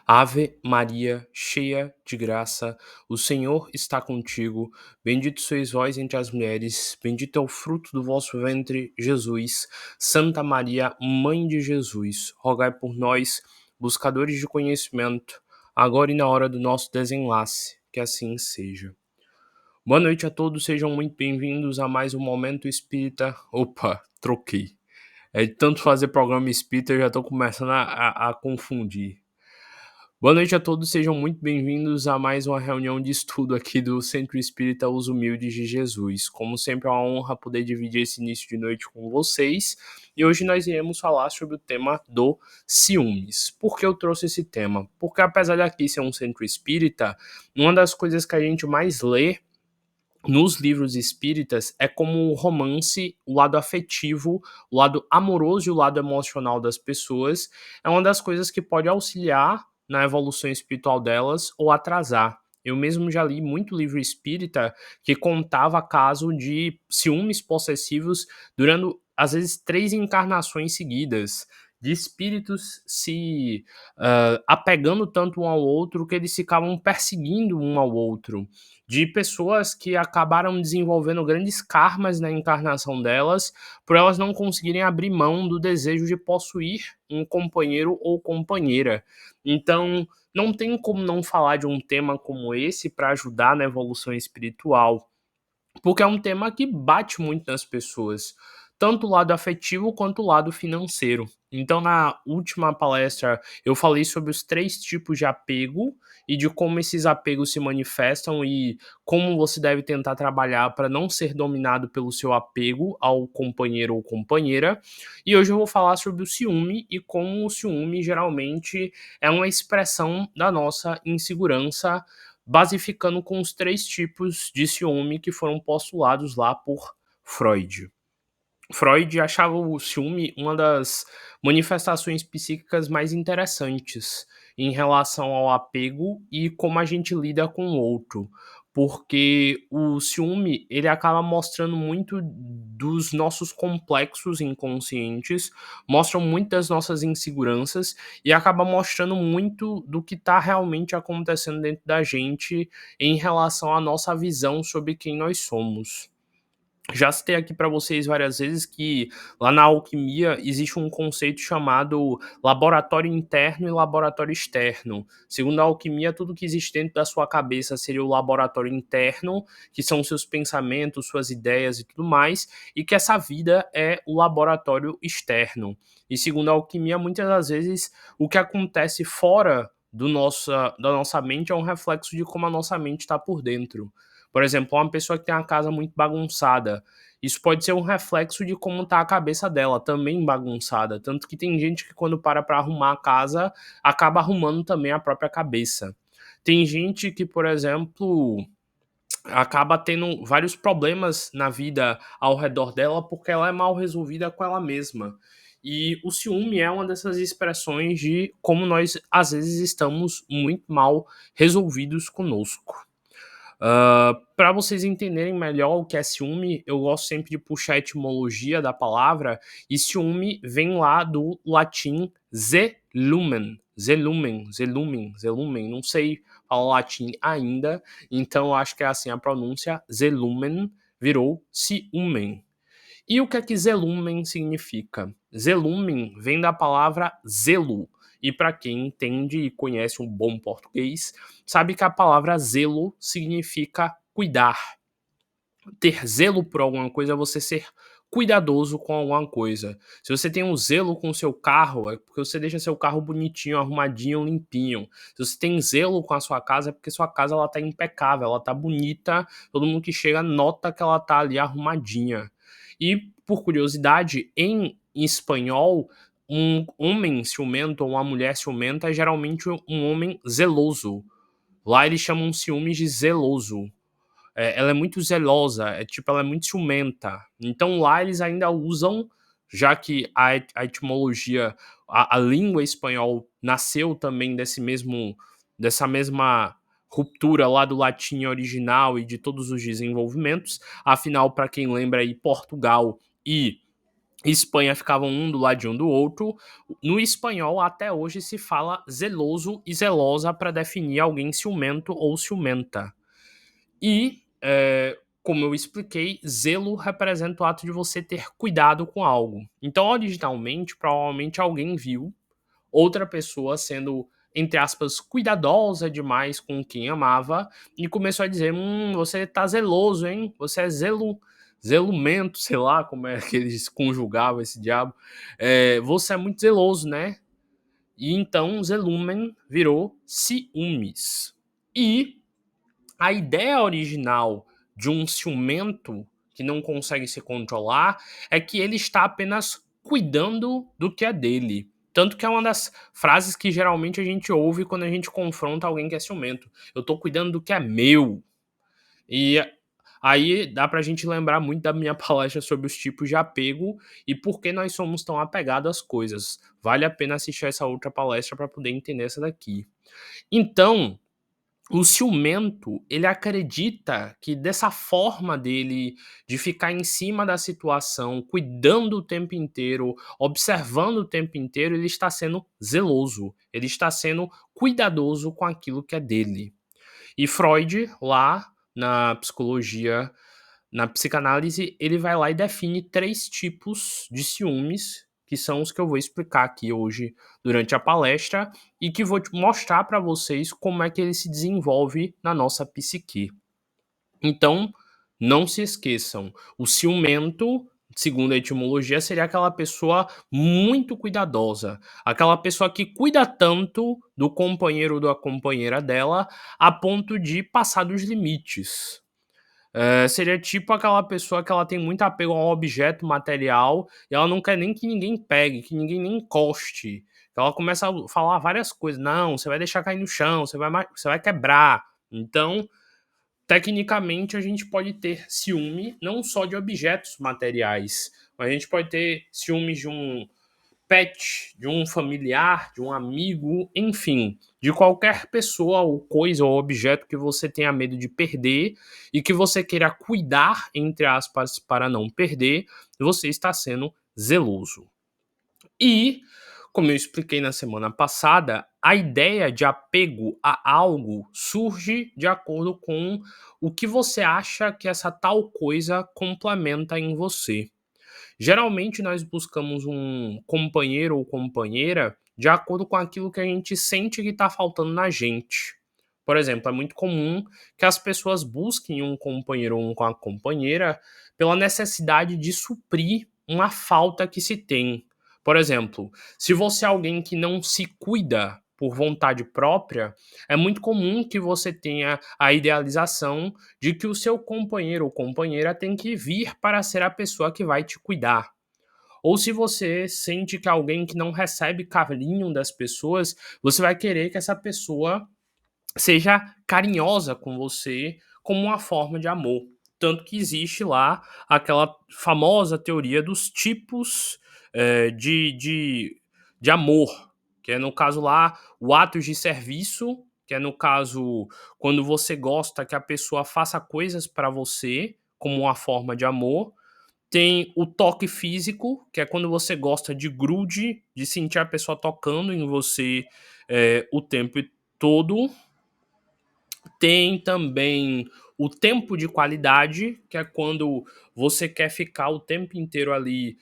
Ave Maria, cheia de graça, o Senhor está contigo. Bendito sois vós entre as mulheres, bendito é o fruto do vosso ventre, Jesus. Santa Maria, Mãe de Jesus, rogai por nós, buscadores de conhecimento, agora e na hora do nosso desenlace. Que assim seja. Boa noite a todos, sejam muito bem-vindos a mais um Momento Espírita. Opa, troquei. É de tanto fazer programa espírita, eu já estou começando a confundir. Boa noite a todos, sejam muito bem-vindos a mais uma reunião de estudo aqui do Centro Espírita Os Humildes de Jesus. Como sempre, é uma honra poder dividir esse início de noite com vocês. E hoje nós iremos falar sobre o tema do ciúmes. Por que eu trouxe esse tema? Porque apesar de aqui ser um centro espírita, uma das coisas que a gente mais lê nos livros espíritas é como o romance, o lado afetivo, o lado amoroso e o lado emocional das pessoas é uma das coisas que pode auxiliar na evolução espiritual delas ou atrasar. Eu mesmo já li muito livro espírita que contava caso de ciúmes possessivos durante, às vezes, 3 encarnações seguidas, de espíritos se apegando tanto um ao outro que eles ficavam perseguindo um ao outro, de pessoas que acabaram desenvolvendo grandes karmas na encarnação delas, por elas não conseguirem abrir mão do desejo de possuir um companheiro ou companheira. Então, não tem como não falar de um tema como esse para ajudar na evolução espiritual, porque é um tema que bate muito nas pessoas, tanto o lado afetivo quanto o lado financeiro. Então, na última palestra, eu falei sobre os 3 tipos de apego e de como esses apegos se manifestam e como você deve tentar trabalhar para não ser dominado pelo seu apego ao companheiro ou companheira. E hoje eu vou falar sobre o ciúme e como o ciúme geralmente é uma expressão da nossa insegurança, basificando com os 3 tipos de ciúme que foram postulados lá por Freud. Freud achava o ciúme uma das manifestações psíquicas mais interessantes em relação ao apego e como a gente lida com o outro, porque o ciúme ele acaba mostrando muito dos nossos complexos inconscientes, mostram muito das nossas inseguranças e acaba mostrando muito do que está realmente acontecendo dentro da gente em relação à nossa visão sobre quem nós somos. Já citei aqui para vocês várias vezes que lá na alquimia existe um conceito chamado laboratório interno e laboratório externo. Segundo a alquimia, tudo que existe dentro da sua cabeça seria o laboratório interno, que são seus pensamentos, suas ideias e tudo mais, e que essa vida é o laboratório externo. E segundo a alquimia, muitas das vezes o que acontece fora da nossa mente é um reflexo de como a nossa mente está por dentro. Por exemplo, uma pessoa que tem uma casa muito bagunçada, isso pode ser um reflexo de como tá a cabeça dela, também bagunçada. Tanto que tem gente que quando para arrumar a casa, acaba arrumando também a própria cabeça. Tem gente que, por exemplo, acaba tendo vários problemas na vida ao redor dela porque ela é mal resolvida com ela mesma. E o ciúme é uma dessas expressões de como nós, às vezes, estamos muito mal resolvidos conosco. Para vocês entenderem melhor o que é ciúme, eu gosto sempre de puxar a etimologia da palavra, e ciúme vem lá do latim zelumen, não sei falar latim ainda, então acho que é assim a pronúncia, zelumen virou ciúmen. E o que zelumen significa? Zelumen vem da palavra zelo. E para quem entende e conhece um bom português, sabe que a palavra zelo significa cuidar. Ter zelo por alguma coisa é você ser cuidadoso com alguma coisa. Se você tem um zelo com o seu carro, é porque você deixa seu carro bonitinho, arrumadinho, limpinho. Se você tem zelo com a sua casa, é porque sua casa ela tá impecável, ela tá bonita, todo mundo que chega nota que ela tá ali arrumadinha. E, por curiosidade, em espanhol, um homem ciumento ou uma mulher ciumenta é geralmente um homem zeloso. Lá eles chamam ciúmes de zeloso. Ela é muito zelosa, tipo, ela é muito ciumenta. Então lá eles ainda usam, já que a etimologia, a língua espanhol nasceu também dessa mesma ruptura lá do latim original e de todos os desenvolvimentos. Afinal, para quem lembra aí, Portugal e Espanha ficavam um do ladinho do outro. No espanhol, até hoje, se fala zeloso e zelosa para definir alguém ciumento ou ciumenta. E, como eu expliquei, zelo representa o ato de você ter cuidado com algo. Então, originalmente, provavelmente alguém viu outra pessoa sendo, entre aspas, cuidadosa demais com quem amava e começou a dizer: você tá zeloso, hein? Você é zelumento, sei lá como é que eles conjugavam esse diabo. Você é muito zeloso, né? E então zelumen virou ciúmes. E a ideia original de um ciumento que não consegue se controlar é que ele está apenas cuidando do que é dele. Tanto que é uma das frases que geralmente a gente ouve quando a gente confronta alguém que é ciumento. Eu tô cuidando do que é meu. E aí dá pra gente lembrar muito da minha palestra sobre os tipos de apego e por que nós somos tão apegados às coisas. Vale a pena assistir essa outra palestra para poder entender essa daqui. Então, o ciumento, ele acredita que dessa forma dele, de ficar em cima da situação, cuidando o tempo inteiro, observando o tempo inteiro, ele está sendo zeloso, ele está sendo cuidadoso com aquilo que é dele. E Freud, lá na psicologia, na psicanálise, ele vai lá e define 3 tipos de ciúmes, que são os que eu vou explicar aqui hoje durante a palestra e que vou mostrar para vocês como é que ele se desenvolve na nossa psique. Então, não se esqueçam, o ciumento, segundo a etimologia, seria aquela pessoa muito cuidadosa, aquela pessoa que cuida tanto do companheiro ou da companheira dela a ponto de passar dos limites. Seria tipo aquela pessoa que ela tem muito apego a um objeto material e ela não quer nem que ninguém pegue, que ninguém nem encoste. Ela começa a falar várias coisas. Não, você vai deixar cair no chão, você vai quebrar. Então, tecnicamente, a gente pode ter ciúme não só de objetos materiais, mas a gente pode ter ciúme de um pet, de um familiar, de um amigo, enfim, de qualquer pessoa ou coisa ou objeto que você tenha medo de perder e que você queira cuidar, entre aspas, para não perder, você está sendo zeloso. E, como eu expliquei na semana passada, a ideia de apego a algo surge de acordo com o que você acha que essa tal coisa complementa em você. Geralmente nós buscamos um companheiro ou companheira de acordo com aquilo que a gente sente que está faltando na gente. Por exemplo, é muito comum que as pessoas busquem um companheiro ou uma companheira pela necessidade de suprir uma falta que se tem. Por exemplo, se você é alguém que não se cuida por vontade própria, é muito comum que você tenha a idealização de que o seu companheiro ou companheira tem que vir para ser a pessoa que vai te cuidar. Ou se você sente que alguém que não recebe carinho das pessoas, você vai querer que essa pessoa seja carinhosa com você como uma forma de amor. Tanto que existe lá aquela famosa teoria dos tipos de amor, que é no caso lá o ato de serviço, que é no caso quando você gosta que a pessoa faça coisas para você como uma forma de amor. Tem o toque físico, que é quando você gosta de grude, de sentir a pessoa tocando em você o tempo todo. Tem também o tempo de qualidade, que é quando você quer ficar o tempo inteiro ali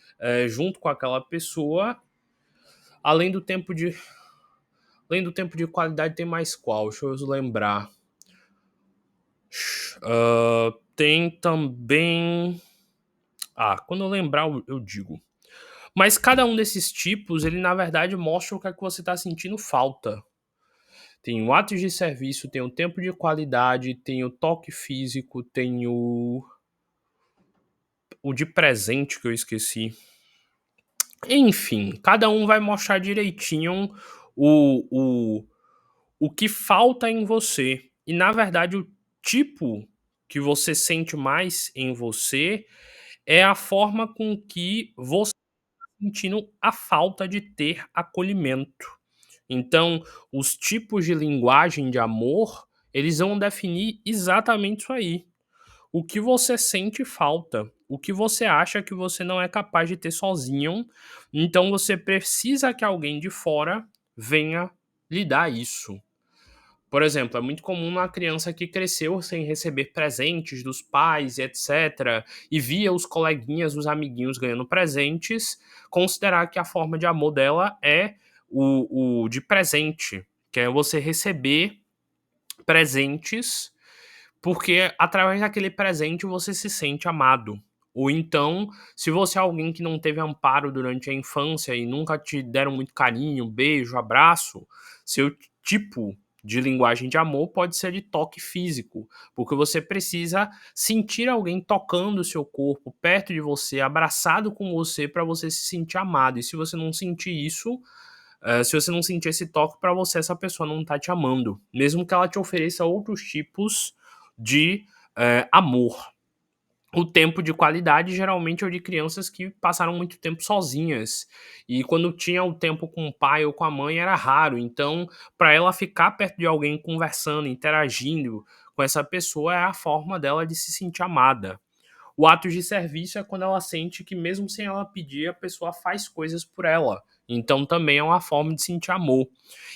junto com aquela pessoa. Além do tempo de. Além do tempo de qualidade, tem mais qual? Deixa eu lembrar. Tem também. Quando eu lembrar, eu digo. Mas cada um desses tipos, ele na verdade mostra o que é que você está sentindo falta. Tem o ato de serviço, tem o tempo de qualidade, tem o toque físico, tem o de presente que eu esqueci. Enfim, cada um vai mostrar direitinho o, o, o que falta em você. E na verdade, o tipo que você sente mais em você é a forma com que você está sentindo a falta de ter acolhimento. Então, os tipos de linguagem de amor, eles vão definir exatamente isso aí. O que você sente falta, o que você acha que você não é capaz de ter sozinho, então você precisa que alguém de fora venha lhe dar isso. Por exemplo, é muito comum uma criança que cresceu sem receber presentes dos pais e etc., e via os coleguinhas, os amiguinhos ganhando presentes, considerar que a forma de amor dela é o de presente, que é você receber presentes, porque através daquele presente você se sente amado. Ou então, se você é alguém que não teve amparo durante a infância e nunca te deram muito carinho, beijo, abraço, seu tipo de linguagem de amor pode ser de toque físico, porque você precisa sentir alguém tocando o seu corpo, perto de você, abraçado com você, para você se sentir amado. E se você não sentir isso, se você não sentir esse toque, para você essa pessoa não tá te amando, mesmo que ela te ofereça outros tipos de amor. O tempo de qualidade geralmente é o de crianças que passaram muito tempo sozinhas. E quando tinha o tempo com o pai ou com a mãe era raro. Então, para ela ficar perto de alguém conversando, interagindo com essa pessoa, é a forma dela de se sentir amada. O ato de serviço é quando ela sente que, mesmo sem ela pedir, a pessoa faz coisas por ela. Então, também é uma forma de sentir amor.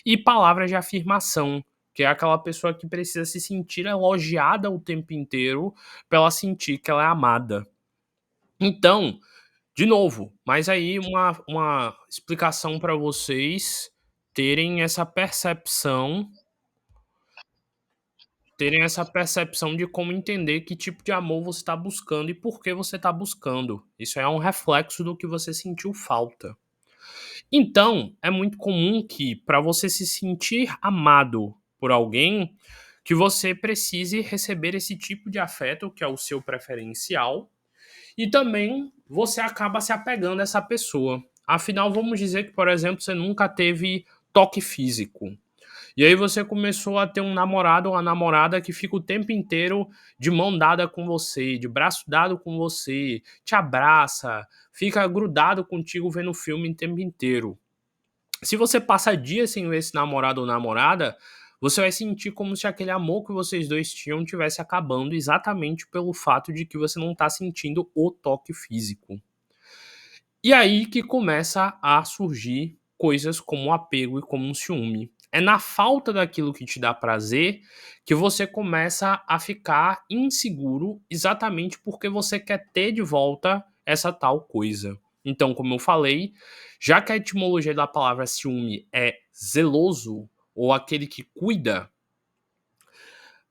E palavras de afirmação, que é aquela pessoa que precisa se sentir elogiada o tempo inteiro para ela sentir que ela é amada. Então, de novo, mas aí uma explicação para vocês terem essa percepção terem essa percepção de como entender que tipo de amor você está buscando e por que você está buscando. Isso é um reflexo do que você sentiu falta. Então, é muito comum que, para você se sentir amado por alguém, que você precise receber esse tipo de afeto, que é o seu preferencial, e também você acaba se apegando a essa pessoa. Afinal, vamos dizer que, por exemplo, você nunca teve toque físico. E aí você começou a ter um namorado ou uma namorada que fica o tempo inteiro de mão dada com você, de braço dado com você, te abraça, fica grudado contigo vendo filme o tempo inteiro. Se você passa dias sem ver esse namorado ou namorada, você vai sentir como se aquele amor que vocês dois tinham tivesse acabando exatamente pelo fato de que você não está sentindo o toque físico. E aí que começa a surgir coisas como o apego e como o ciúme. É na falta daquilo que te dá prazer que você começa a ficar inseguro exatamente porque você quer ter de volta essa tal coisa. Então, como eu falei, já que a etimologia da palavra ciúme é zeloso ou aquele que cuida,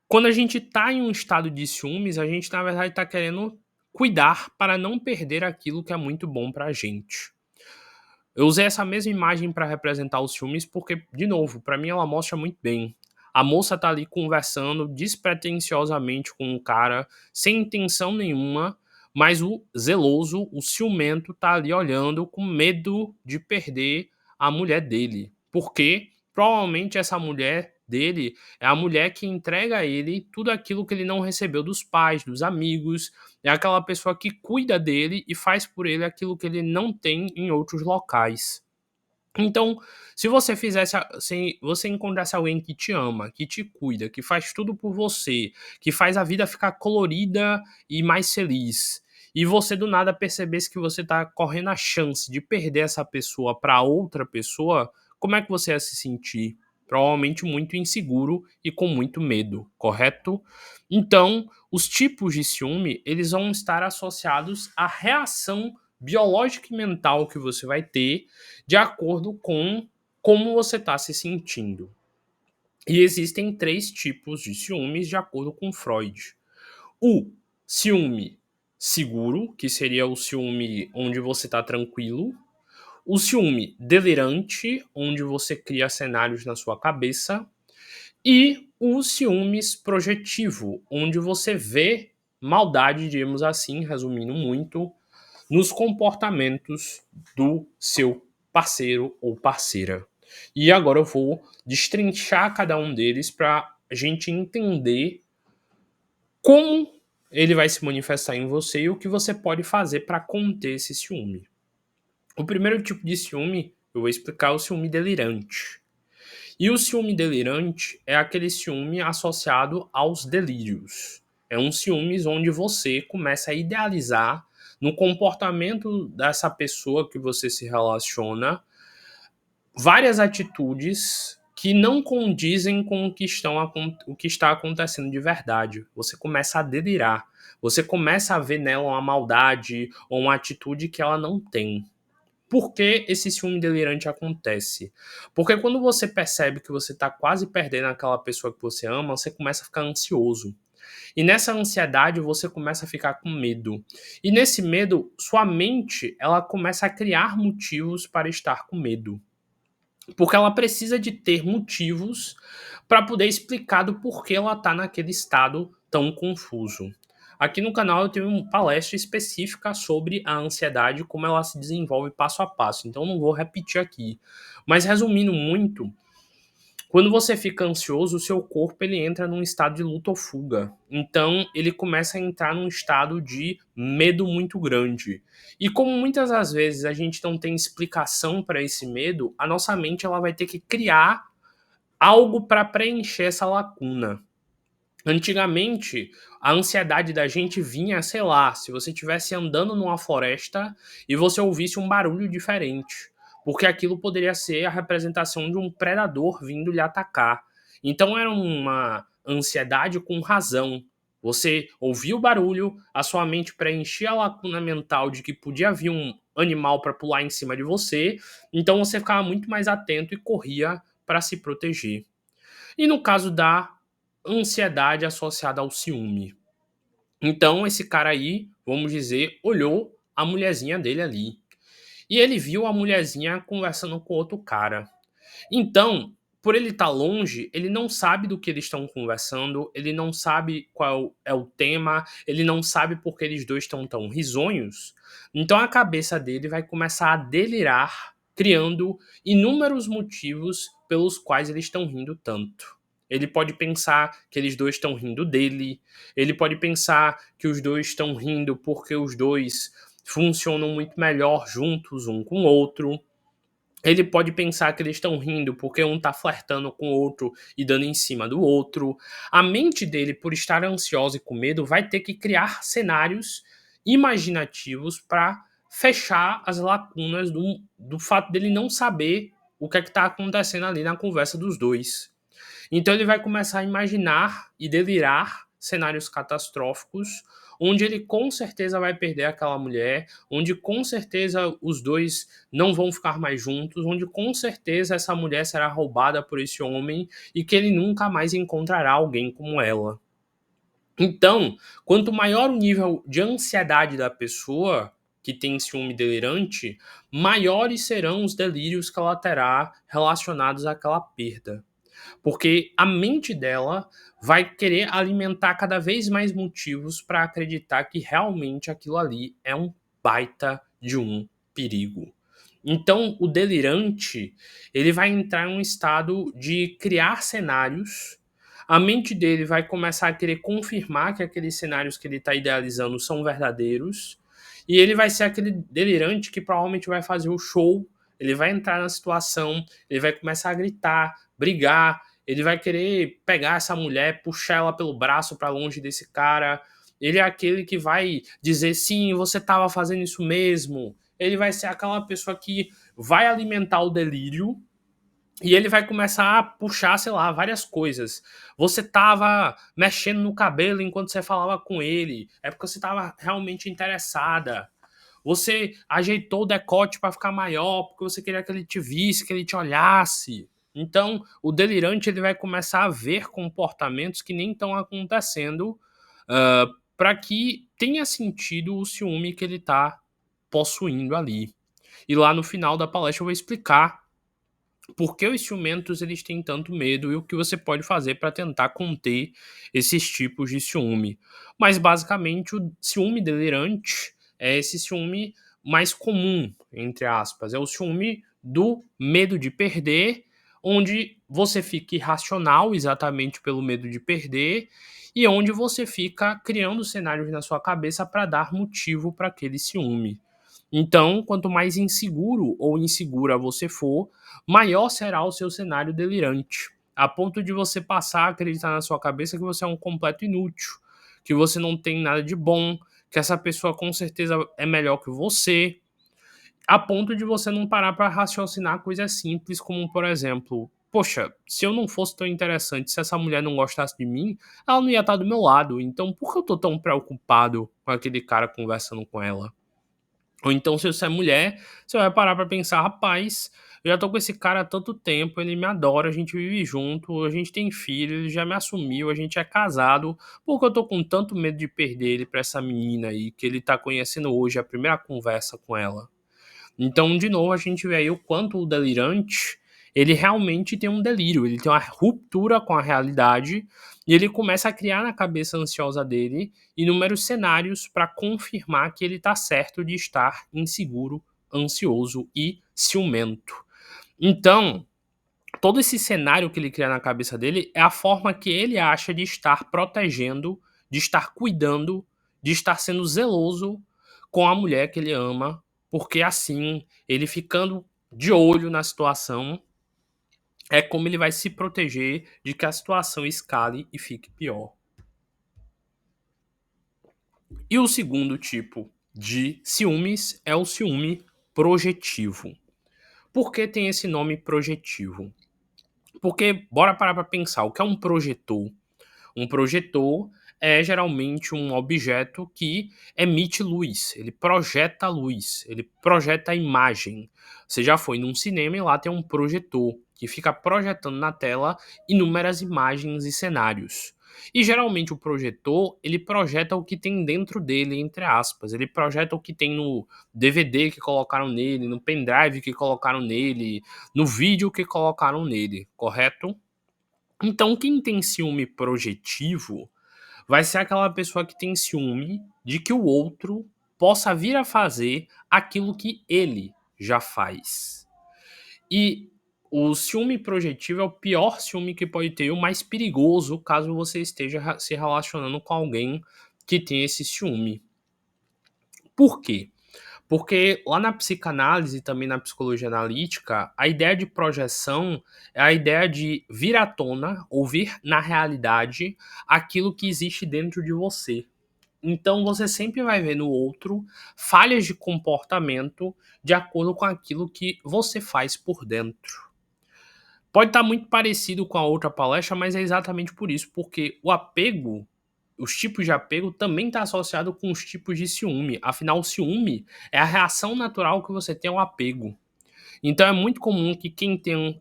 quando a gente está em um estado de ciúmes, a gente na verdade está querendo cuidar para não perder aquilo que é muito bom para a gente. Eu usei essa mesma imagem para representar os filmes porque, de novo, para mim ela mostra muito bem. A moça tá ali conversando despretensiosamente com um cara, sem intenção nenhuma, mas o zeloso, o ciumento, tá ali olhando com medo de perder a mulher dele. Porque provavelmente essa mulher dele é a mulher que entrega a ele tudo aquilo que ele não recebeu dos pais, dos amigos, é aquela pessoa que cuida dele e faz por ele aquilo que ele não tem em outros locais. Então, se você fizesse, se você encontrasse alguém que te ama, que te cuida, que faz tudo por você, que faz a vida ficar colorida e mais feliz, e você do nada percebesse que você está correndo a chance de perder essa pessoa para outra pessoa, como é que você ia se sentir? Provavelmente muito inseguro e com muito medo, correto? Então, os tipos de ciúme, eles vão estar associados à reação biológica e mental que você vai ter de acordo com como você está se sentindo. E existem três tipos de ciúmes de acordo com Freud. O ciúme seguro, que seria o ciúme onde você está tranquilo. O ciúme delirante, onde você cria cenários na sua cabeça. E o ciúmes projetivo, onde você vê maldade, digamos assim, resumindo muito, nos comportamentos do seu parceiro ou parceira. E agora eu vou destrinchar cada um deles para a gente entender como ele vai se manifestar em você e o que você pode fazer para conter esse ciúme. O primeiro tipo de ciúme, eu vou explicar o ciúme delirante. E o ciúme delirante é aquele ciúme associado aos delírios. É um ciúmes onde você começa a idealizar no comportamento dessa pessoa que você se relaciona várias atitudes que não condizem com o que está acontecendo de verdade. Você começa a delirar. Você começa a ver nela uma maldade ou uma atitude que ela não tem. Por que esse ciúme delirante acontece? Porque quando você percebe que você está quase perdendo aquela pessoa que você ama, você começa a ficar ansioso. E nessa ansiedade você começa a ficar com medo. E nesse medo, sua mente ela começa a criar motivos para estar com medo. Porque ela precisa de ter motivos para poder explicar do porquê ela está naquele estado tão confuso. Aqui no canal eu tenho uma palestra específica sobre a ansiedade, como ela se desenvolve passo a passo, então não vou repetir aqui. Mas resumindo muito, quando você fica ansioso, o seu corpo ele entra num estado de luta ou fuga. Então, ele começa a entrar num estado de medo muito grande. E como muitas das vezes a gente não tem explicação para esse medo, a nossa mente ela vai ter que criar algo para preencher essa lacuna. Antigamente, a ansiedade da gente vinha, sei lá, se você estivesse andando numa floresta e você ouvisse um barulho diferente, porque aquilo poderia ser a representação de um predador vindo lhe atacar. Então era uma ansiedade com razão. Você ouvia o barulho, a sua mente preenchia a lacuna mental de que podia vir um animal para pular em cima de você, então você ficava muito mais atento e corria para se proteger. E no caso da ansiedade associada ao ciúme. Então, esse cara aí, vamos dizer, olhou a mulherzinha dele ali. E ele viu a mulherzinha conversando com outro cara. Então, por ele estar longe, ele não sabe do que eles estão conversando, ele não sabe qual é o tema, ele não sabe por que eles dois estão tão risonhos. Então a cabeça dele vai começar a delirar, criando inúmeros motivos pelos quais eles estão rindo tanto. Ele pode pensar que eles dois estão rindo dele, ele pode pensar que os dois estão rindo porque os dois funcionam muito melhor juntos um com o outro. Ele pode pensar que eles estão rindo porque um tá flertando com o outro e dando em cima do outro. A mente dele, por estar ansiosa e com medo, vai ter que criar cenários imaginativos para fechar as lacunas do fato dele não saber o que é que tá acontecendo ali na conversa dos dois. Então ele vai começar a imaginar e delirar cenários catastróficos, onde ele com certeza vai perder aquela mulher, onde com certeza os dois não vão ficar mais juntos, onde com certeza essa mulher será roubada por esse homem e que ele nunca mais encontrará alguém como ela. Então, quanto maior o nível de ansiedade da pessoa que tem ciúme delirante, maiores serão os delírios que ela terá relacionados àquela perda. Porque a mente dela vai querer alimentar cada vez mais motivos para acreditar que realmente aquilo ali é um baita de um perigo. Então, o delirante, ele vai entrar em um estado de criar cenários. A mente dele vai começar a querer confirmar que aqueles cenários que ele está idealizando são verdadeiros. E ele vai ser aquele delirante que provavelmente vai fazer o show. Ele vai entrar na situação, ele vai começar a gritar, brigar, ele vai querer pegar essa mulher, puxar ela pelo braço para longe desse cara. Ele é aquele que vai dizer sim, você estava fazendo isso mesmo. Ele vai ser aquela pessoa que vai alimentar o delírio e ele vai começar a puxar, sei lá, várias coisas. Você tava mexendo no cabelo enquanto você falava com ele, é porque você tava realmente interessada. Você ajeitou o decote para ficar maior, porque você queria que ele te visse, que ele te olhasse. Então, o delirante ele vai começar a ver comportamentos que nem estão acontecendo para que tenha sentido o ciúme que ele está possuindo ali. E lá no final da palestra eu vou explicar por que os ciumentos eles têm tanto medo e o que você pode fazer para tentar conter esses tipos de ciúme. Mas basicamente o ciúme delirante é esse ciúme mais comum, entre aspas, é o ciúme do medo de perder, onde você fica irracional exatamente pelo medo de perder e onde você fica criando cenários na sua cabeça para dar motivo para aquele ciúme. Então, quanto mais inseguro ou insegura você for, maior será o seu cenário delirante, a ponto de você passar a acreditar na sua cabeça que você é um completo inútil, que você não tem nada de bom, que essa pessoa com certeza é melhor que você, a ponto de você não parar para raciocinar coisas simples, como por exemplo, poxa, se eu não fosse tão interessante, se essa mulher não gostasse de mim, ela não ia estar do meu lado. Então, por que eu tô tão preocupado com aquele cara conversando com ela? Ou então, se você é mulher, você vai parar pra pensar, rapaz, eu já tô com esse cara há tanto tempo, ele me adora, a gente vive junto, a gente tem filho, ele já me assumiu, a gente é casado, por que eu tô com tanto medo de perder ele pra essa menina aí, que ele tá conhecendo hoje, a primeira conversa com ela? Então, de novo, a gente vê aí o quanto o delirante, ele realmente tem um delírio, ele tem uma ruptura com a realidade e ele começa a criar na cabeça ansiosa dele inúmeros cenários para confirmar que ele está certo de estar inseguro, ansioso e ciumento. Então, todo esse cenário que ele cria na cabeça dele é a forma que ele acha de estar protegendo, de estar cuidando, de estar sendo zeloso com a mulher que ele ama, porque assim, ele ficando de olho na situação, é como ele vai se proteger de que a situação escale e fique pior. E o segundo tipo de ciúmes é o ciúme projetivo. Por que tem esse nome projetivo? Porque, bora parar para pensar, o que é um projetor? Um projetor é geralmente um objeto que emite luz, ele projeta luz, ele projeta a imagem. Você já foi num cinema e lá tem um projetor que fica projetando na tela inúmeras imagens e cenários. E geralmente o projetor, ele projeta o que tem dentro dele, entre aspas. Ele projeta o que tem no DVD que colocaram nele, no pendrive que colocaram nele, no vídeo que colocaram nele, correto? Então, quem tem ciúme projetivo vai ser aquela pessoa que tem ciúme de que o outro possa vir a fazer aquilo que ele já faz. E o ciúme projetivo é o pior ciúme que pode ter, o mais perigoso caso você esteja se relacionando com alguém que tem esse ciúme. Por quê? Porque lá na psicanálise e também na psicologia analítica, a ideia de projeção é a ideia de vir à tona, ou vir na realidade, aquilo que existe dentro de você. Então você sempre vai ver no outro falhas de comportamento de acordo com aquilo que você faz por dentro. Pode estar muito parecido com a outra palestra, mas é exatamente por isso, porque o apego, os tipos de apego também está associado com os tipos de ciúme. Afinal, o ciúme é a reação natural que você tem ao apego. Então é muito comum que quem tem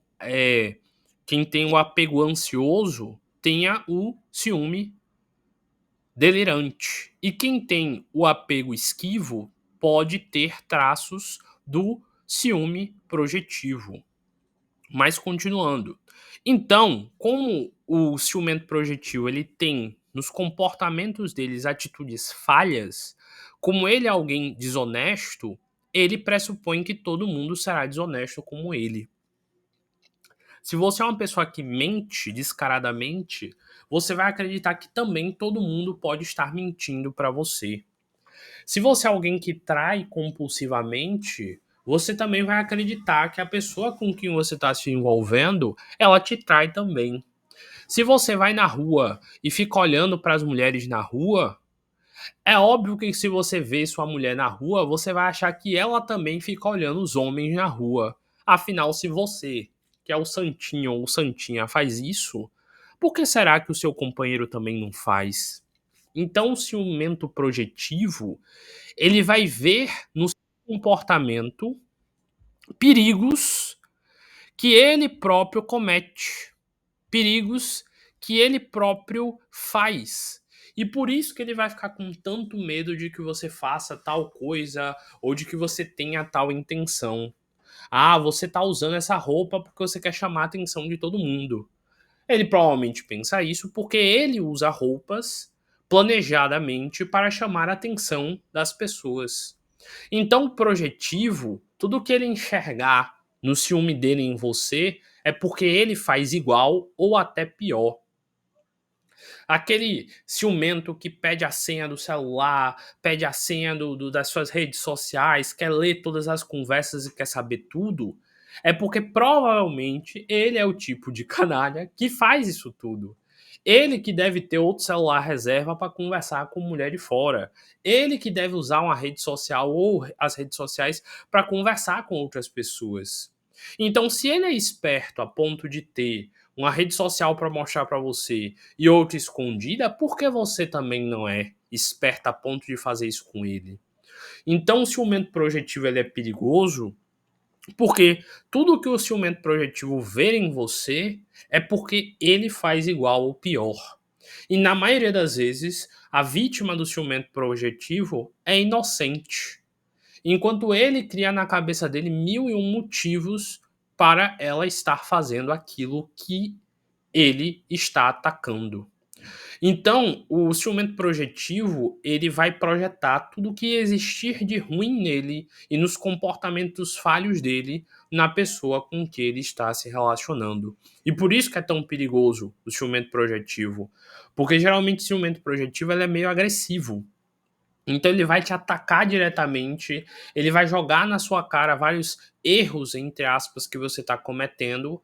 o apego ansioso tenha o ciúme delirante. E quem tem o apego esquivo pode ter traços do ciúme projetivo. Mas continuando. Então, como o ciumento projetivo ele tem nos comportamentos deles atitudes falhas, como ele é alguém desonesto, ele pressupõe que todo mundo será desonesto como ele. Se você é uma pessoa que mente descaradamente, você vai acreditar que também todo mundo pode estar mentindo para você. Se você é alguém que trai compulsivamente, você também vai acreditar que a pessoa com quem você está se envolvendo, ela te trai também. Se você vai na rua e fica olhando para as mulheres na rua, é óbvio que se você vê sua mulher na rua, você vai achar que ela também fica olhando os homens na rua. Afinal, se você, que é o santinho ou santinha, faz isso, por que será que o seu companheiro também não faz? Então, o ciumento projetivo, ele vai ver no seu comportamento perigos que ele próprio comete, perigos que ele próprio faz. E por isso que ele vai ficar com tanto medo de que você faça tal coisa ou de que você tenha tal intenção. Ah, você tá usando essa roupa porque você quer chamar a atenção de todo mundo. Ele provavelmente pensa isso porque ele usa roupas planejadamente para chamar a atenção das pessoas. Então, o projetivo, tudo que ele enxergar no ciúme dele em você é porque ele faz igual ou até pior. Aquele ciumento que pede a senha do celular, pede a senha das suas redes sociais, quer ler todas as conversas e quer saber tudo, é porque provavelmente ele é o tipo de canalha que faz isso tudo. Ele que deve ter outro celular reserva para conversar com mulher de fora. Ele que deve usar uma rede social ou as redes sociais para conversar com outras pessoas. Então, se ele é esperto a ponto de ter uma rede social para mostrar para você e outra escondida, por que você também não é esperto a ponto de fazer isso com ele? Então, o ciumento projetivo ele é perigoso porque tudo que o ciumento projetivo vê em você é porque ele faz igual ou pior. E na maioria das vezes, a vítima do ciumento projetivo é inocente. Enquanto ele cria na cabeça dele mil e um motivos para ela estar fazendo aquilo que ele está atacando. Então, o ciumento projetivo, ele vai projetar tudo que existir de ruim nele e nos comportamentos falhos dele na pessoa com que ele está se relacionando. E por isso que é tão perigoso o ciumento projetivo, porque geralmente o ciumento projetivo ele é meio agressivo. Então ele vai te atacar diretamente, ele vai jogar na sua cara vários erros, entre aspas, que você está cometendo,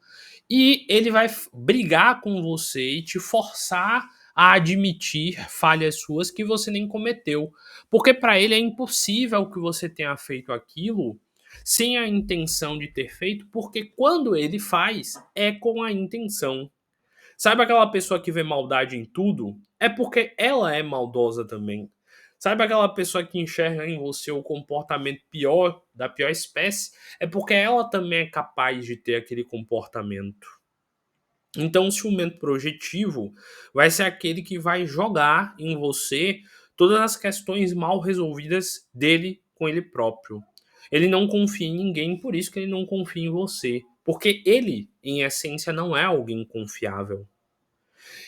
e ele vai brigar com você e te forçar a admitir falhas suas que você nem cometeu. Porque para ele é impossível que você tenha feito aquilo sem a intenção de ter feito, porque quando ele faz, é com a intenção. Sabe aquela pessoa que vê maldade em tudo? É porque ela é maldosa também. Sabe aquela pessoa que enxerga em você o comportamento pior, da pior espécie? É porque ela também é capaz de ter aquele comportamento. Então, o ciumento projetivo vai ser aquele que vai jogar em você todas as questões mal resolvidas dele com ele próprio. Ele não confia em ninguém, por isso que ele não confia em você. Porque ele, em essência, não é alguém confiável.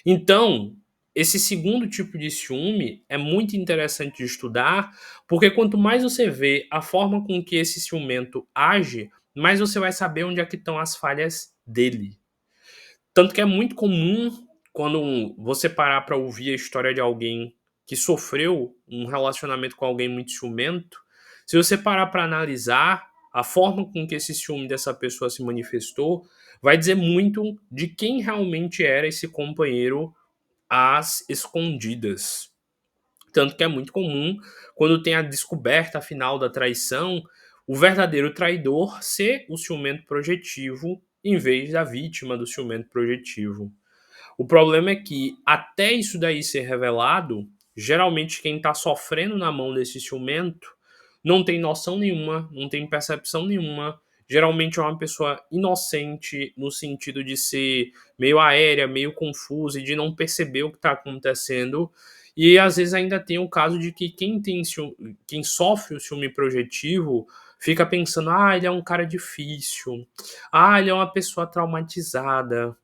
Então, esse segundo tipo de ciúme é muito interessante de estudar, porque quanto mais você vê a forma com que esse ciumento age, mais você vai saber onde é que estão as falhas dele. Tanto que é muito comum quando você parar para ouvir a história de alguém que sofreu um relacionamento com alguém muito ciumento, se você parar para analisar a forma com que esse ciúme dessa pessoa se manifestou, vai dizer muito de quem realmente era esse companheiro às escondidas. Tanto que é muito comum, quando tem a descoberta final da traição, o verdadeiro traidor ser o ciumento projetivo em vez da vítima do ciumento projetivo. O problema é que, até isso daí ser revelado, geralmente quem está sofrendo na mão desse ciumento não tem noção nenhuma, não tem percepção nenhuma. Geralmente é uma pessoa inocente, no sentido de ser meio aérea, meio confusa e de não perceber o que está acontecendo. E às vezes ainda tem o caso de que quem sofre o ciúme projetivo fica pensando: ah, ele é um cara difícil, ah, ele é uma pessoa traumatizada,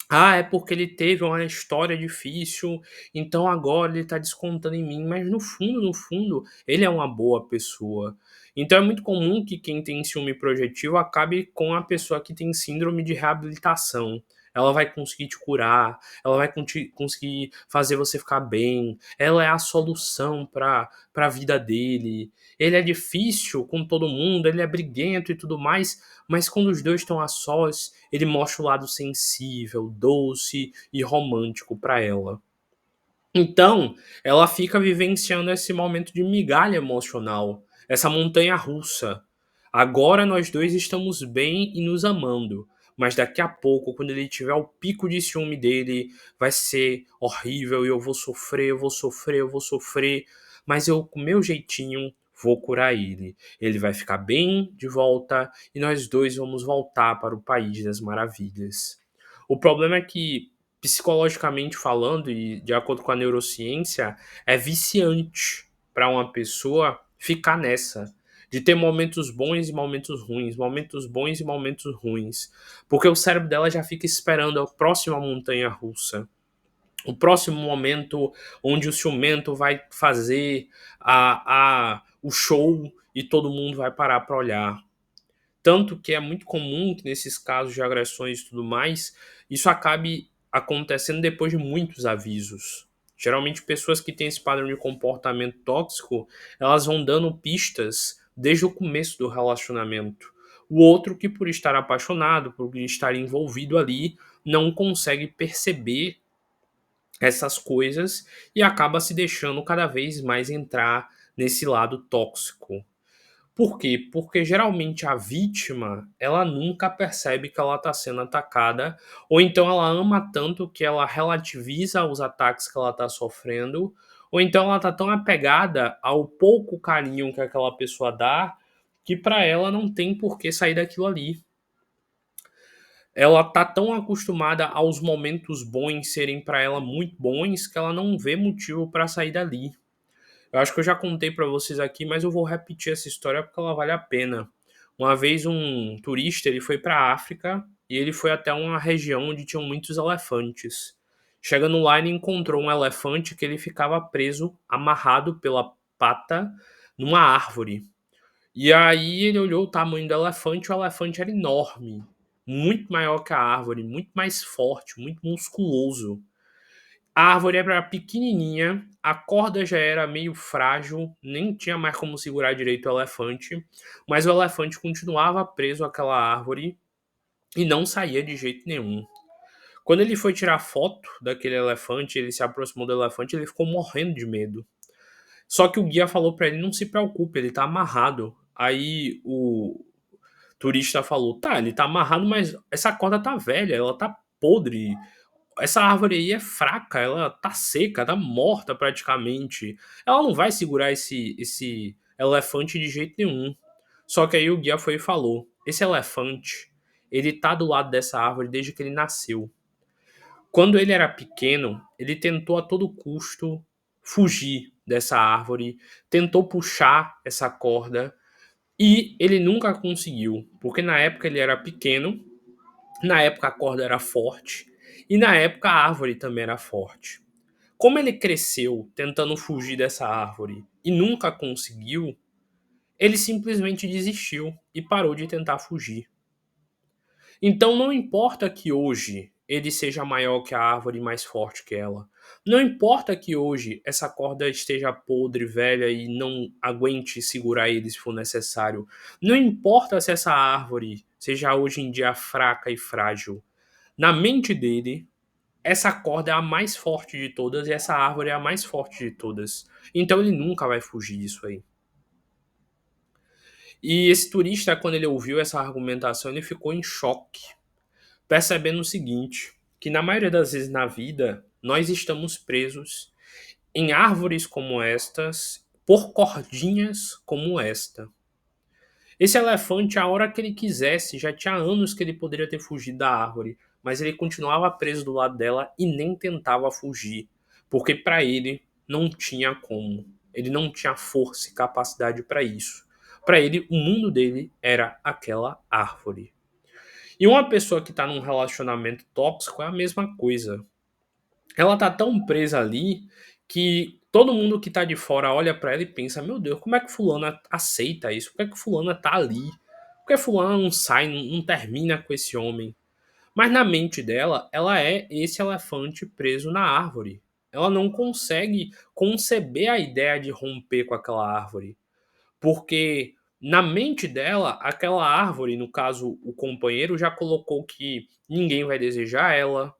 ah, é porque ele teve uma história difícil, então agora ele tá descontando em mim, mas no fundo, no fundo, ele é uma boa pessoa. Então é muito comum que quem tem ciúme projetivo acabe com a pessoa que tem síndrome de reabilitação. Ela vai conseguir te curar, ela vai conseguir fazer você ficar bem, ela é a solução para a vida dele. Ele é difícil com todo mundo, ele é briguento e tudo mais, mas quando os dois estão a sós, ele mostra o lado sensível, doce e romântico para ela. Então, ela fica vivenciando esse momento de migalha emocional, essa montanha russa. Agora nós dois estamos bem e nos amando, mas daqui a pouco, quando ele tiver o pico de ciúme dele, vai ser horrível e eu vou sofrer, eu vou sofrer, eu vou sofrer, mas eu, com meu jeitinho, vou curar ele. Ele vai ficar bem de volta e nós dois vamos voltar para o país das maravilhas. O problema é que, psicologicamente falando, e de acordo com a neurociência, é viciante para uma pessoa ficar nessa. De ter momentos bons e momentos ruins, momentos bons e momentos ruins. Porque o cérebro dela já fica esperando a próxima montanha russa. O próximo momento onde o ciumento vai fazer o show e todo mundo vai parar para olhar. Tanto que é muito comum que nesses casos de agressões e tudo mais, isso acabe acontecendo depois de muitos avisos. Geralmente pessoas que têm esse padrão de comportamento tóxico, elas vão dando pistas desde o começo do relacionamento. O outro que por estar apaixonado, por estar envolvido ali, não consegue perceber essas coisas e acaba se deixando cada vez mais entrar nesse lado tóxico. Por quê? Porque geralmente a vítima, ela nunca percebe que ela está sendo atacada, ou então ela ama tanto que ela relativiza os ataques que ela está sofrendo, ou então ela está tão apegada ao pouco carinho que aquela pessoa dá, que para ela não tem por que sair daquilo ali. Ela tá tão acostumada aos momentos bons serem para ela muito bons que ela não vê motivo para sair dali. Eu acho que eu já contei para vocês aqui, mas eu vou repetir essa história porque ela vale a pena. Uma vez um turista, ele foi para a África e ele foi até uma região onde tinham muitos elefantes. Chegando lá, ele encontrou um elefante que ele ficava preso, amarrado pela pata, numa árvore. E aí ele olhou o tamanho do elefante, o elefante era enorme, muito maior que a árvore, muito mais forte, muito musculoso. A árvore era pequenininha, a corda já era meio frágil, nem tinha mais como segurar direito o elefante, mas o elefante continuava preso àquela árvore e não saía de jeito nenhum. Quando ele foi tirar foto daquele elefante, ele se aproximou do elefante, ele ficou morrendo de medo. Só que o guia falou pra ele: não se preocupe, ele tá amarrado. Aí o turista falou: tá, ele tá amarrado, mas essa corda tá velha, ela tá podre. Essa árvore aí é fraca, ela tá seca, tá morta praticamente. Ela não vai segurar esse elefante de jeito nenhum. Só que aí o guia foi e falou: esse elefante, ele tá do lado dessa árvore desde que ele nasceu. Quando ele era pequeno, ele tentou a todo custo fugir dessa árvore, tentou puxar essa corda e ele nunca conseguiu, porque na época ele era pequeno, na época a corda era forte e na época a árvore também era forte. Como ele cresceu tentando fugir dessa árvore e nunca conseguiu, ele simplesmente desistiu e parou de tentar fugir. Então não importa que hoje ele seja maior que a árvore e mais forte que ela. Não importa que hoje essa corda esteja podre, velha e não aguente segurar ele se for necessário. Não importa se essa árvore seja hoje em dia fraca e frágil. Na mente dele, essa corda é a mais forte de todas e essa árvore é a mais forte de todas. Então ele nunca vai fugir disso aí. E esse turista, quando ele ouviu essa argumentação, ele ficou em choque, percebendo o seguinte, que na maioria das vezes na vida, nós estamos presos em árvores como estas, por cordinhas como esta. Esse elefante, a hora que ele quisesse, já tinha anos que ele poderia ter fugido da árvore, mas ele continuava preso do lado dela e nem tentava fugir, porque para ele não tinha como. Ele não tinha força e capacidade para isso. Para ele, o mundo dele era aquela árvore. E uma pessoa que tá num relacionamento tóxico é a mesma coisa. Ela tá tão presa ali que todo mundo que tá de fora olha pra ela e pensa: meu Deus, como é que fulana aceita isso? Por que é que fulana tá ali? Por que fulana não sai, não termina com esse homem? Mas na mente dela, ela é esse elefante preso na árvore. Ela não consegue conceber a ideia de romper com aquela árvore. Porque na mente dela, aquela árvore, no caso o companheiro, já colocou que ninguém vai desejar ela,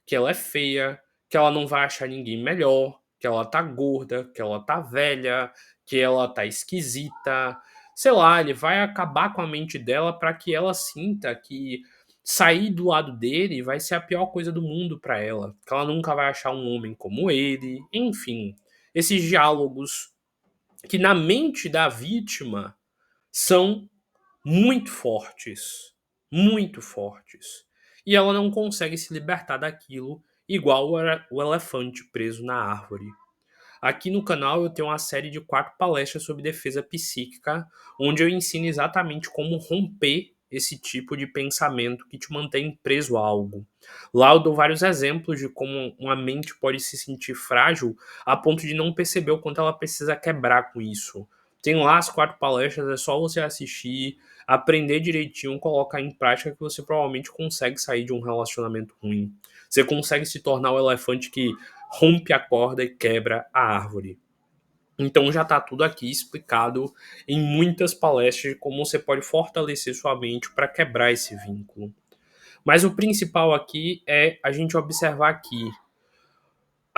que ela é feia, que ela não vai achar ninguém melhor, que ela tá gorda, que ela tá velha, que ela tá esquisita. Sei lá, ele vai acabar com a mente dela para que ela sinta que sair do lado dele vai ser a pior coisa do mundo para ela, que ela nunca vai achar um homem como ele, enfim. Esses diálogos que na mente da vítima são muito fortes, muito fortes. E ela não consegue se libertar daquilo, igual o elefante preso na árvore. Aqui no canal eu tenho uma série de 4 palestras sobre defesa psíquica, onde eu ensino exatamente como romper esse tipo de pensamento que te mantém preso a algo. Lá eu dou vários exemplos de como uma mente pode se sentir frágil a ponto de não perceber o quanto ela precisa quebrar com isso. Tem lá as 4 palestras, é só você assistir, aprender direitinho, colocar em prática que você provavelmente consegue sair de um relacionamento ruim. Você consegue se tornar o elefante que rompe a corda e quebra a árvore. Então já está tudo aqui explicado em muitas palestras de como você pode fortalecer sua mente para quebrar esse vínculo. Mas o principal aqui é a gente observar aqui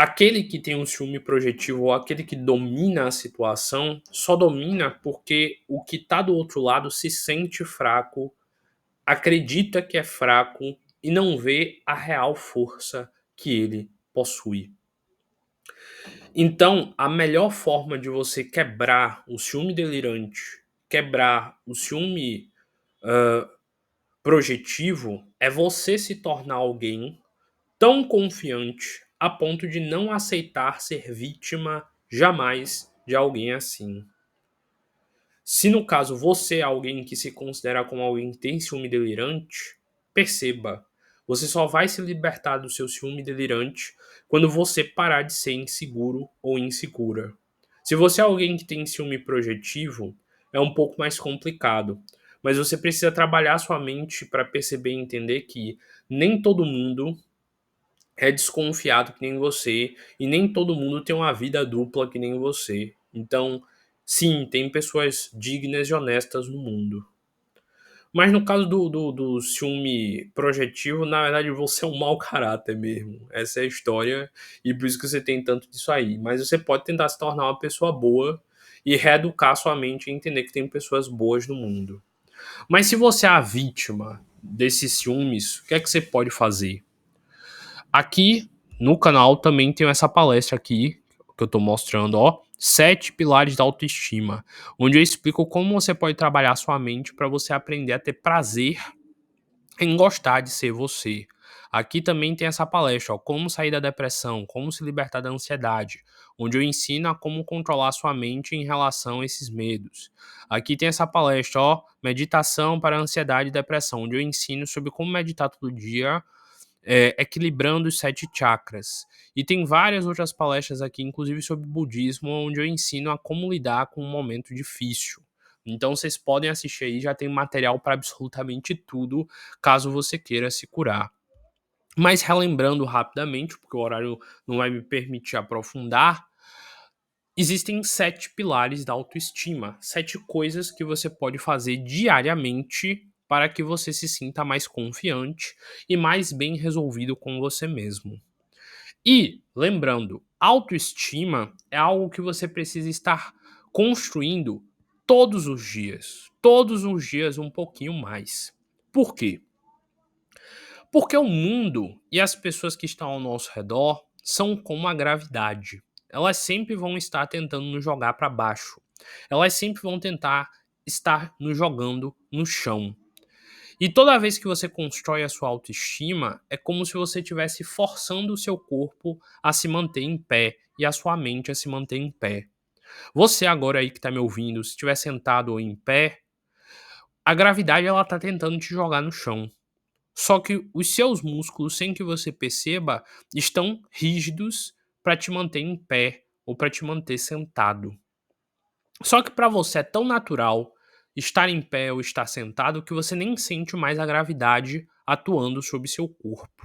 Aquele que tem um ciúme projetivo ou aquele que domina a situação só domina porque o que está do outro lado se sente fraco, acredita que é fraco e não vê a real força que ele possui. Então, a melhor forma de você quebrar o ciúme delirante, quebrar o ciúme projetivo, é você se tornar alguém tão confiante a ponto de não aceitar ser vítima jamais de alguém assim. Se no caso você é alguém que se considera como alguém que tem ciúme delirante, perceba, você só vai se libertar do seu ciúme delirante quando você parar de ser inseguro ou insegura. Se você é alguém que tem ciúme projetivo, é um pouco mais complicado, mas você precisa trabalhar sua mente para perceber e entender que nem todo mundo é desconfiado que nem você e nem todo mundo tem uma vida dupla que nem você. Então, sim, tem pessoas dignas e honestas no mundo. Mas no caso do ciúme projetivo, na verdade você é um mau caráter mesmo. Essa é a história e por isso que você tem tanto disso aí. Mas você pode tentar se tornar uma pessoa boa e reeducar sua mente e entender que tem pessoas boas no mundo. Mas se você é a vítima desses ciúmes, o que é que você pode fazer? Aqui no canal também tem essa palestra aqui que eu tô mostrando, ó, 7 pilares da autoestima, onde eu explico como você pode trabalhar sua mente para você aprender a ter prazer em gostar de ser você. Aqui também tem essa palestra, ó, como sair da depressão, como se libertar da ansiedade, onde eu ensino a como controlar sua mente em relação a esses medos. Aqui tem essa palestra, ó, meditação para ansiedade e depressão, onde eu ensino sobre como meditar todo dia equilibrando os 7 chakras. E tem várias outras palestras aqui, inclusive sobre budismo, onde eu ensino a como lidar com um momento difícil. Então vocês podem assistir aí, já tem material para absolutamente tudo, caso você queira se curar. Mas relembrando rapidamente, porque o horário não vai me permitir aprofundar, existem 7 pilares da autoestima, 7 coisas que você pode fazer diariamente para que você se sinta mais confiante e mais bem resolvido com você mesmo. E, lembrando, autoestima é algo que você precisa estar construindo todos os dias um pouquinho mais. Por quê? Porque o mundo e as pessoas que estão ao nosso redor são como a gravidade. Elas sempre vão estar tentando nos jogar para baixo. Elas sempre vão tentar estar nos jogando no chão. E toda vez que você constrói a sua autoestima, é como se você estivesse forçando o seu corpo a se manter em pé e a sua mente a se manter em pé. Você agora aí que está me ouvindo, se estiver sentado ou em pé, a gravidade ela está tentando te jogar no chão. Só que os seus músculos, sem que você perceba, estão rígidos para te manter em pé ou para te manter sentado. Só que para você é tão natural estar em pé ou estar sentado que você nem sente mais a gravidade atuando sobre seu corpo.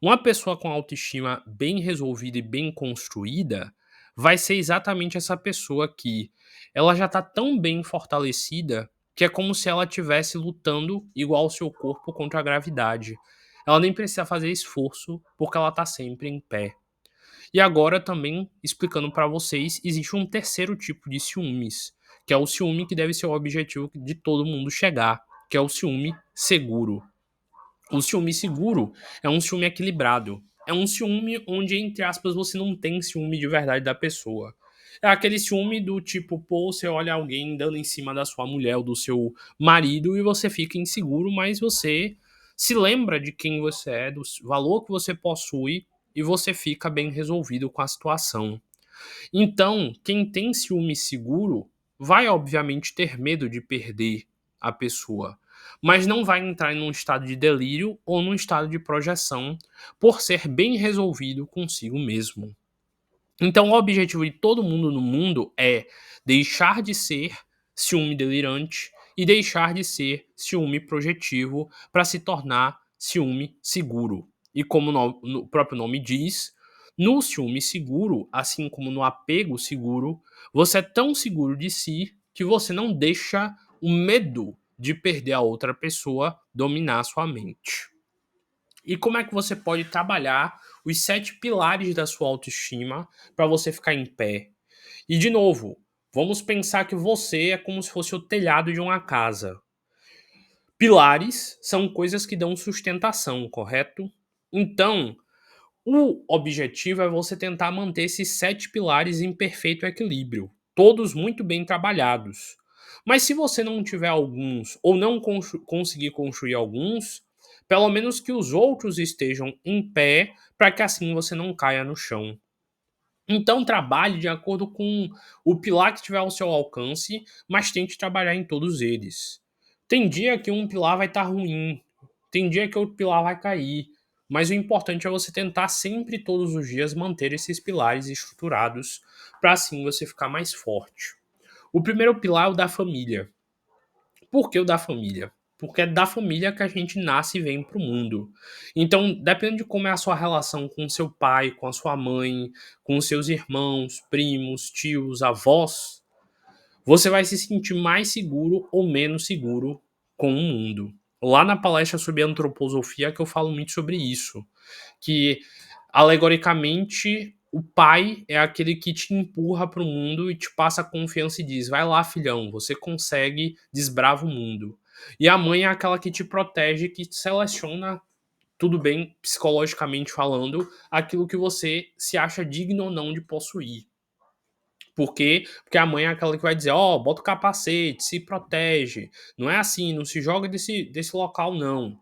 Uma pessoa com autoestima bem resolvida e bem construída vai ser exatamente essa pessoa que ela já está tão bem fortalecida que é como se ela estivesse lutando igual ao seu corpo contra a gravidade. Ela nem precisa fazer esforço porque ela está sempre em pé. E agora também explicando para vocês, existe um terceiro tipo de ciúmes, que é o ciúme que deve ser o objetivo de todo mundo chegar, que é o ciúme seguro. O ciúme seguro é um ciúme equilibrado. É um ciúme onde, entre aspas, você não tem ciúme de verdade da pessoa. É aquele ciúme do tipo, pô, você olha alguém dando em cima da sua mulher ou do seu marido e você fica inseguro, mas você se lembra de quem você é, do valor que você possui e você fica bem resolvido com a situação. Então, quem tem ciúme seguro vai, obviamente, ter medo de perder a pessoa, mas não vai entrar em um estado de delírio ou num estado de projeção por ser bem resolvido consigo mesmo. Então, o objetivo de todo mundo no mundo é deixar de ser ciúme delirante e deixar de ser ciúme projetivo para se tornar ciúme seguro. E como o próprio nome diz, no ciúme seguro, assim como no apego seguro, você é tão seguro de si que você não deixa o medo de perder a outra pessoa dominar a sua mente. E como é que você pode trabalhar os 7 pilares da sua autoestima para você ficar em pé. E de novo, vamos pensar que você é como se fosse o telhado de uma casa. Pilares são coisas que dão sustentação, correto? Então, o objetivo é você tentar manter esses 7 pilares em perfeito equilíbrio, todos muito bem trabalhados. Mas se você não tiver alguns ou não conseguir construir alguns, pelo menos que os outros estejam em pé, para que assim você não caia no chão. Então trabalhe de acordo com o pilar que tiver ao seu alcance, mas tente trabalhar em todos eles. Tem dia que um pilar vai estar ruim, tem dia que outro pilar vai cair, mas o importante é você tentar sempre, todos os dias, manter esses pilares estruturados, para assim você ficar mais forte. O primeiro pilar é o da família. Por que o da família? Porque é da família que a gente nasce e vem para o mundo. Então, dependendo de como é a sua relação com seu pai, com a sua mãe, com os seus irmãos, primos, tios, avós, você vai se sentir mais seguro ou menos seguro com o mundo. Lá na palestra sobre antroposofia que eu falo muito sobre isso, que alegoricamente o pai é aquele que te empurra para o mundo e te passa confiança e diz: vai lá, filhão, você consegue, desbrava o mundo. E a mãe é aquela que te protege, que te seleciona, tudo bem, psicologicamente falando, aquilo que você se acha digno ou não de possuir. Por quê? Porque a mãe é aquela que vai dizer: ó, bota o capacete, se protege. Não é assim, não se joga desse local, não.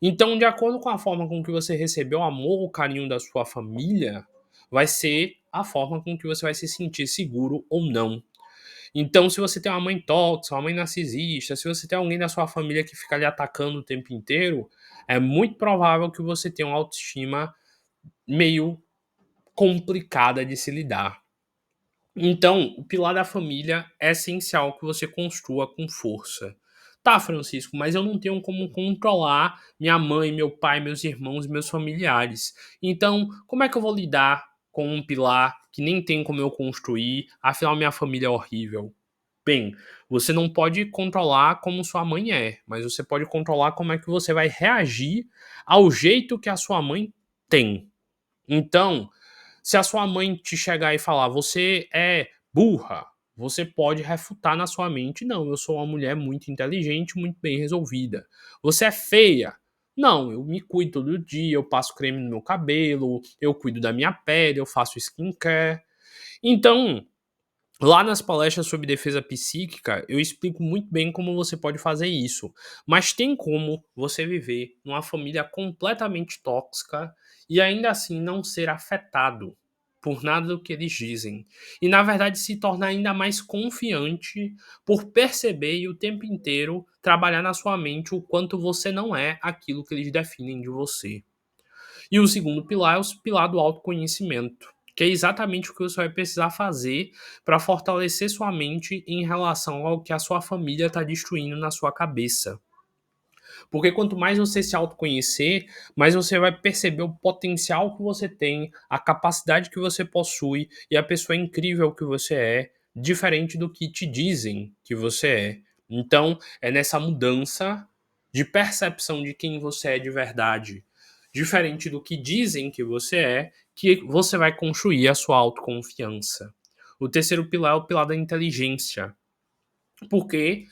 Então, de acordo com a forma com que você recebeu o amor ou carinho da sua família, vai ser a forma com que você vai se sentir seguro ou não. Então, se você tem uma mãe tóxica, uma mãe narcisista, se você tem alguém da sua família que fica lhe atacando o tempo inteiro, é muito provável que você tenha uma autoestima meio complicada de se lidar. Então, o pilar da família é essencial que você construa com força. Tá, Francisco, mas eu não tenho como controlar minha mãe, meu pai, meus irmãos, meus familiares. Então, como é que eu vou lidar com um pilar que nem tem como eu construir? Afinal, minha família é horrível. Bem, você não pode controlar como sua mãe é, mas você pode controlar como é que você vai reagir ao jeito que a sua mãe tem. Então, se a sua mãe te chegar e falar, você é burra, você pode refutar na sua mente, não, eu sou uma mulher muito inteligente, muito bem resolvida. Você é feia. Não, eu me cuido todo dia, eu passo creme no meu cabelo, eu cuido da minha pele, eu faço skincare. Então, lá nas palestras sobre defesa psíquica, eu explico muito bem como você pode fazer isso. Mas tem como você viver numa família completamente tóxica e ainda assim não ser afetado por nada do que eles dizem. E na verdade se tornar ainda mais confiante por perceber e o tempo inteiro trabalhar na sua mente o quanto você não é aquilo que eles definem de você. E o segundo pilar é o pilar do autoconhecimento, que é exatamente o que você vai precisar fazer para fortalecer sua mente em relação ao que a sua família está destruindo na sua cabeça. Porque quanto mais você se autoconhecer, mais você vai perceber o potencial que você tem, a capacidade que você possui e a pessoa incrível que você é, diferente do que te dizem que você é. Então, é nessa mudança de percepção de quem você é de verdade, diferente do que dizem que você vai construir a sua autoconfiança. O terceiro pilar é o pilar da inteligência. Porque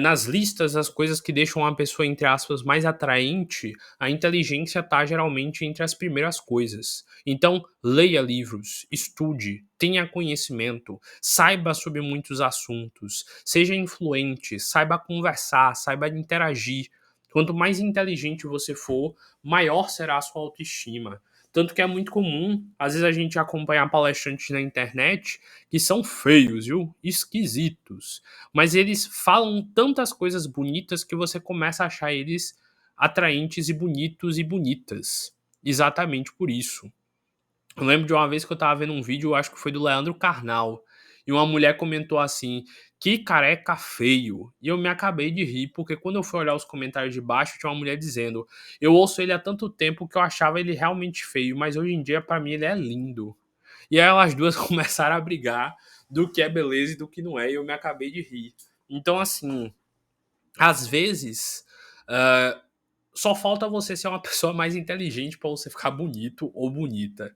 nas listas, as coisas que deixam uma pessoa, entre aspas, mais atraente, a inteligência está geralmente entre as primeiras coisas. Então, leia livros, estude, tenha conhecimento, saiba sobre muitos assuntos, seja influente, saiba conversar, saiba interagir. Quanto mais inteligente você for, maior será a sua autoestima. Tanto que é muito comum, às vezes a gente acompanhar palestrantes na internet que são feios, viu? Esquisitos, mas eles falam tantas coisas bonitas que você começa a achar eles atraentes e bonitos e bonitas. Exatamente por isso. Eu lembro de uma vez que eu tava vendo um vídeo, eu acho que foi do Leandro Carnal, e uma mulher comentou assim: que careca feio. E eu me acabei de rir, porque quando eu fui olhar os comentários de baixo, tinha uma mulher dizendo: eu ouço ele há tanto tempo que eu achava ele realmente feio, mas hoje em dia, pra mim, ele é lindo. E aí elas duas começaram a brigar do que é beleza e do que não é, e eu me acabei de rir. Então, assim, às vezes, Só falta você ser uma pessoa mais inteligente para você ficar bonito ou bonita.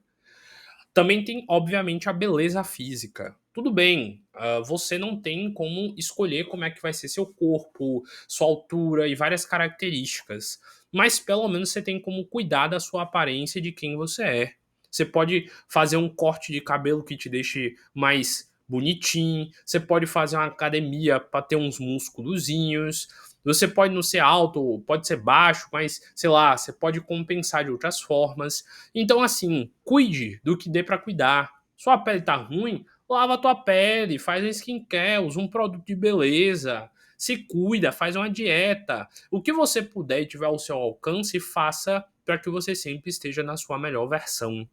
Também tem, obviamente, a beleza física. Tudo bem, você não tem como escolher como é que vai ser seu corpo, sua altura e várias características. Mas pelo menos você tem como cuidar da sua aparência e de quem você é. Você pode fazer um corte de cabelo que te deixe mais bonitinho, você pode fazer uma academia para ter uns musculozinhos, você pode não ser alto, pode ser baixo, mas sei lá, você pode compensar de outras formas. Então, assim, cuide do que dê pra cuidar. Sua pele tá ruim? Lava a tua pele, faz um skincare, usa um produto de beleza, se cuida, faz uma dieta. O que você puder e tiver ao seu alcance, faça para que você sempre esteja na sua melhor versão.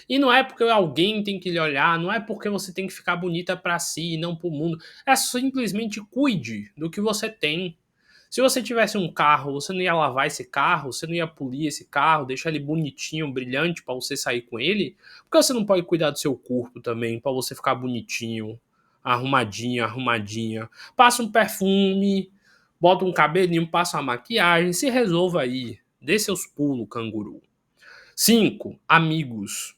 E não é porque alguém tem que lhe olhar, não é porque você tem que ficar bonita pra si e não pro mundo. É simplesmente cuide do que você tem. Se você tivesse um carro, você não ia lavar esse carro, você não ia polir esse carro, deixar ele bonitinho, brilhante pra você sair com ele? Por que você não pode cuidar do seu corpo também, pra você ficar bonitinho, arrumadinho, arrumadinha? Passa um perfume, bota um cabelinho, passa uma maquiagem, se resolva aí. Dê seus pulos, canguru. 5. Amigos.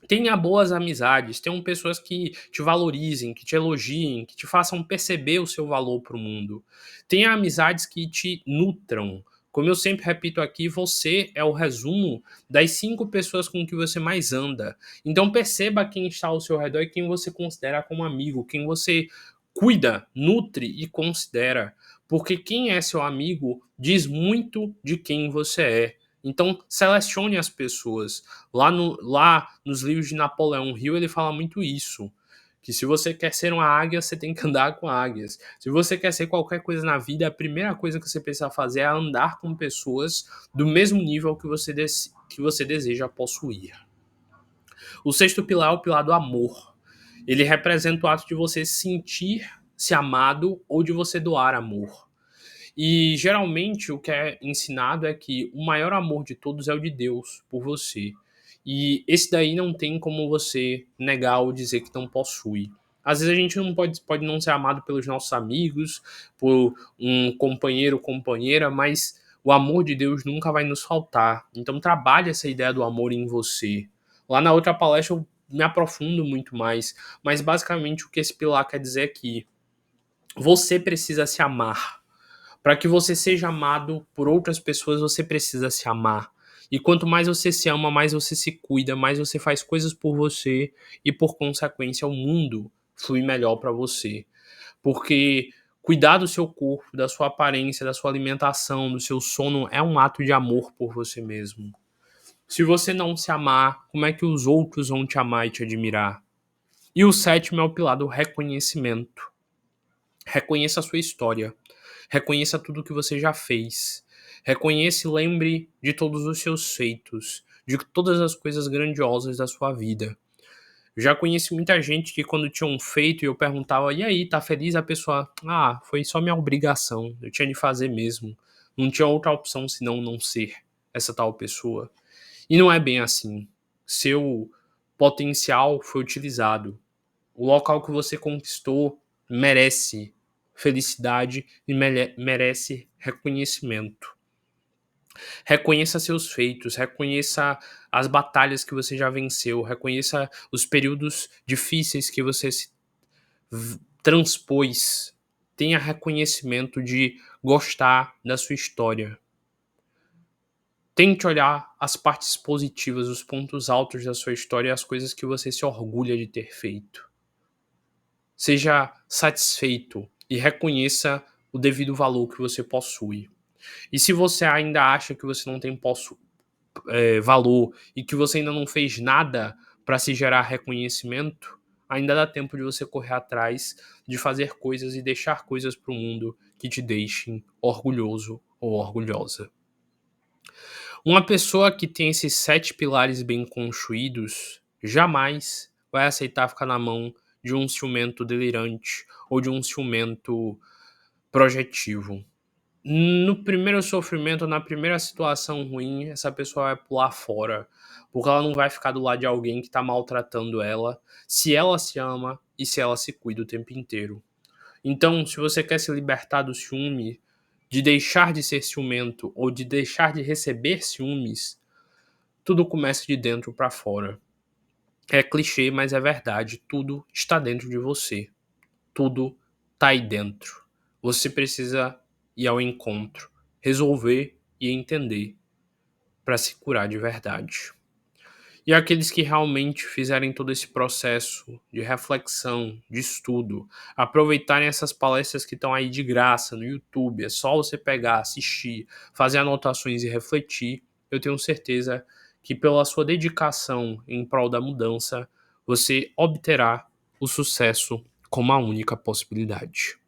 Tenha boas amizades, tenham pessoas que te valorizem, que te elogiem, que te façam perceber o seu valor para o mundo. Tenha amizades que te nutram. Como eu sempre repito aqui, você é o resumo das 5 pessoas com que você mais anda. Então perceba quem está ao seu redor e quem você considera como amigo, quem você cuida, nutre e considera. Porque quem é seu amigo diz muito de quem você é. Então, selecione as pessoas. Lá nos livros de Napoleão Hill, ele fala muito isso. Que se você quer ser uma águia, você tem que andar com águias. Se você quer ser qualquer coisa na vida, a primeira coisa que você precisa fazer é andar com pessoas do mesmo nível que você deseja possuir. O sexto pilar é o pilar do amor. Ele representa o ato de você sentir-se amado ou de você doar amor. E geralmente o que é ensinado é que o maior amor de todos é o de Deus por você. E esse daí não tem como você negar ou dizer que não possui. Às vezes a gente não pode não ser amado pelos nossos amigos, por um companheiro ou companheira, mas o amor de Deus nunca vai nos faltar. Então trabalhe essa ideia do amor em você. Lá na outra palestra eu me aprofundo muito mais, mas basicamente o que esse pilar quer dizer é que você precisa se amar. Para que você seja amado por outras pessoas, você precisa se amar. E quanto mais você se ama, mais você se cuida, mais você faz coisas por você e por consequência o mundo flui melhor para você. Porque cuidar do seu corpo, da sua aparência, da sua alimentação, do seu sono é um ato de amor por você mesmo. Se você não se amar, como é que os outros vão te amar e te admirar? E o sétimo é o pilar do reconhecimento. Reconheça a sua história. Reconheça tudo que você já fez. Reconheça e lembre de todos os seus feitos, de todas as coisas grandiosas da sua vida. Já conheci muita gente que quando tinha um feito e eu perguntava, e aí, tá feliz? A pessoa, foi só minha obrigação, eu tinha de fazer mesmo. Não tinha outra opção senão não ser essa tal pessoa. E não é bem assim. Seu potencial foi utilizado. O local que você conquistou merece felicidade e merece reconhecimento. Reconheça seus feitos, reconheça as batalhas que você já venceu, reconheça os períodos difíceis que você se transpôs. Tenha reconhecimento de gostar da sua história. Tente olhar as partes positivas, os pontos altos da sua história e as coisas que você se orgulha de ter feito. Seja satisfeito e reconheça o devido valor que você possui. E se você ainda acha que você não tem valor e que você ainda não fez nada para se gerar reconhecimento, ainda dá tempo de você correr atrás de fazer coisas e deixar coisas para o mundo que te deixem orgulhoso ou orgulhosa. Uma pessoa que tem esses 7 pilares bem construídos jamais vai aceitar ficar na mão de um ciumento delirante ou de um ciumento projetivo. No primeiro sofrimento, na primeira situação ruim, essa pessoa vai pular fora, porque ela não vai ficar do lado de alguém que está maltratando ela, se ela se ama e se ela se cuida o tempo inteiro. Então, se você quer se libertar do ciúme, de deixar de ser ciumento ou de deixar de receber ciúmes, tudo começa de dentro para fora. É clichê, mas é verdade. Tudo está dentro de você. Tudo tá aí dentro. Você precisa ir ao encontro, resolver e entender para se curar de verdade. E aqueles que realmente fizerem todo esse processo de reflexão, de estudo, aproveitarem essas palestras que estão aí de graça no YouTube, é só você pegar, assistir, fazer anotações e refletir, eu tenho certeza que pela sua dedicação em prol da mudança, você obterá o sucesso como a única possibilidade.